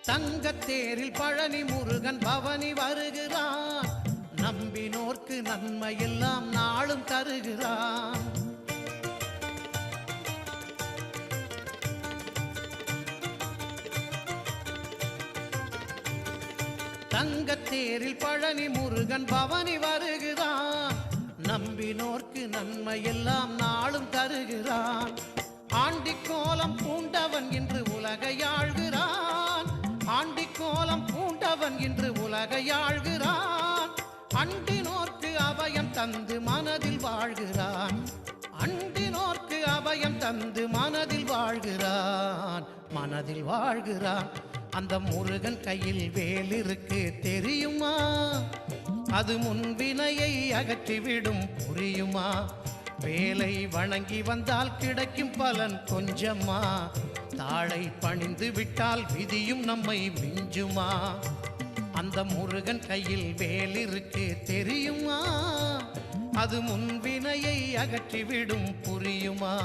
தங்கத்தேரில் பழனி முருகன் பவனி வருகிறான், நம்பினோர்க்கு நன்மை எல்லாம் நாளும் தருகிறான். தங்கத்தேரில் பழனி முருகன் பவனி வருகிறான், நம்பினோர்க்கு நன்மை எல்லாம் நாளும் தருகிறான். ஆண்டிக்கோலம் பூண்டவன் இன்று உலகை ஆள்கிறான், ஆண்டிக்கோலம் பூண்டவன் இன்று உலகை ஆள்கிறான். அண்டினோர்க்கு அபயம் தந்து மனதில் வாழ்கிறான், அண்டினோர்க்கு அபயம் தந்து மனதில் வாழ்கிறான், மனதில் வாழ்கிறான். அந்த முருகன் கையில் வேல் இருக்கு தெரியுமா, அது முன்வினையை அகற்றிவிடும் புரியுமா. வேலை வணங்கி வந்தால் கிடைக்கும் பலன் கொஞ்சமா, தாளை பணிந்து விட்டால் விதியும் நம்மை மிஞ்சுமா. அந்த முருகன் கையில் வேல் இருக்கு தெரியுமா, அது முன்வினையை அகற்றிவிடும் புரியுமா.